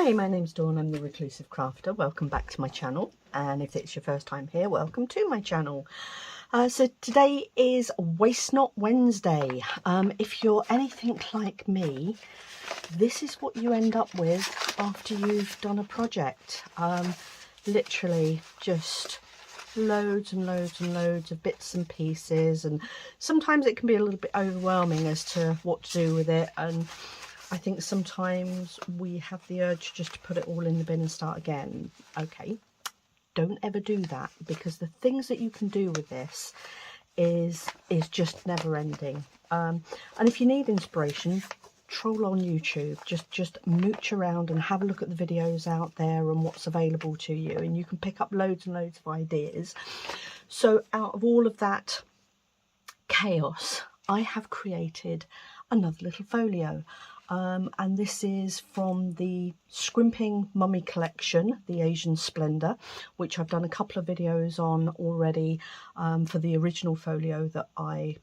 Hi, my name's Dawn. I'm the Reclusive Crafter. Welcome back to my channel, and if it's your first time here, welcome to my channel. So today is Waste Not Wednesday. If you're anything like me, this is what you end up with after you've done a project. Literally just loads and loads and loads of bits and pieces, and sometimes it can be a little bit overwhelming as to what to do with it. And I think sometimes we have the urge just to put it all in the bin and start again. Okay, don't ever do that, because the things that you can do with this is just never ending. And if you need inspiration, troll on YouTube, just mooch around and have a look at the videos out there and what's available to you, and you can pick up loads and loads of ideas. So out of all of that chaos, I have created another little folio. And this is from the Scrimping Mummy collection, the Asian Splendor, which I've done a couple of videos on already for the original folio that I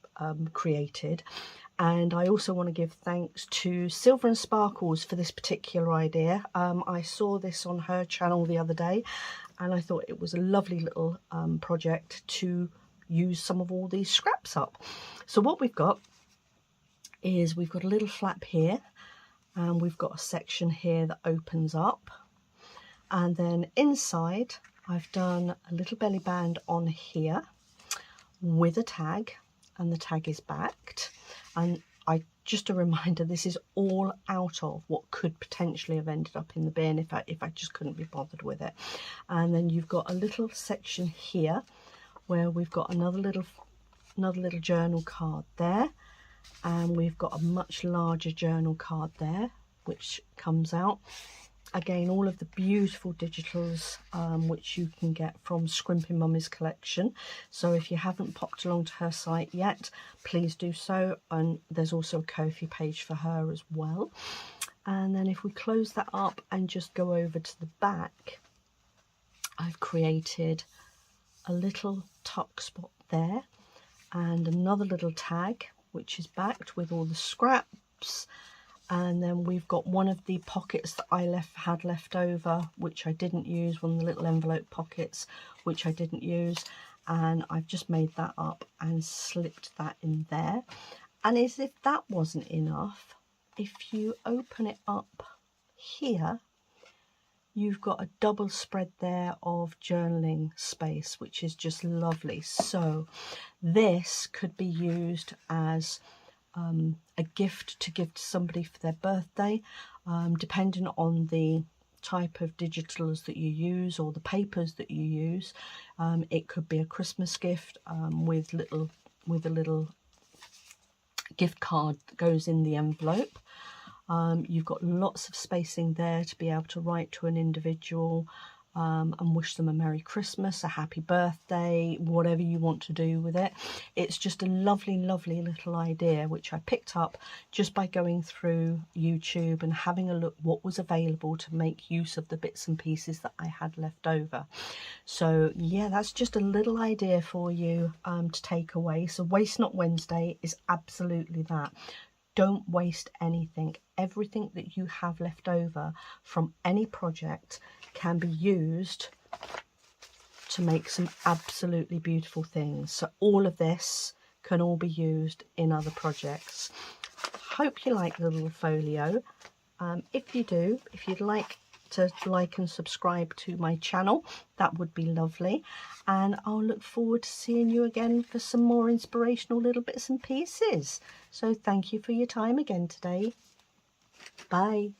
created. And I also want to give thanks to Silver and Sparkles for this particular idea. I saw this on her channel the other day, and I thought it was a lovely little project to use some of all these scraps up. So what we've got is we've got a little flap here, and we've got a section here that opens up, and then inside I've done a little belly band on here with a tag, and the tag is backed. And just a reminder, this is all out of what could potentially have ended up in the bin if I just couldn't be bothered with it. And then you've got a little section here where we've got another little journal card there, and we've got a much larger journal card there which comes out. Again, all of the beautiful digitals which you can get from Scrimping Mummy's collection. So if you haven't popped along to her site yet, please do so. And there's also a Ko-fi page for her as well. And then if we close that up and just go over to the back, I've created a little tuck spot there and another little tag which is backed with all the scraps. And then we've got one of the pockets that I had left over, which I didn't use, one of the little envelope pockets which I didn't use, and I've just made that up and slipped that in there. And as if that wasn't enough, if you open it up here, you've got a double spread there of journaling space, which is just lovely. So this could be used as a gift to give to somebody for their birthday, depending on the type of digitals that you use or the papers that you use. It could be a Christmas gift with a little gift card that goes in the envelope. You've got lots of spacing there to be able to write to an individual and wish them a Merry Christmas, a happy birthday, whatever you want to do with it. It's just a lovely, lovely little idea which I picked up just by going through YouTube and having a look what was available to make use of the bits and pieces that I had left over. So yeah, that's just a little idea for you to take away. So Waste Not Wednesday is absolutely that. Don't waste anything. Everything that you have left over from any project can be used to make some absolutely beautiful things. So all of this can all be used in other projects. Hope you like the little folio. If you do, if you'd like to like and subscribe to my channel, that would be lovely. And I'll look forward to seeing you again for some more inspirational little bits and pieces. So thank you for your time again today. Bye.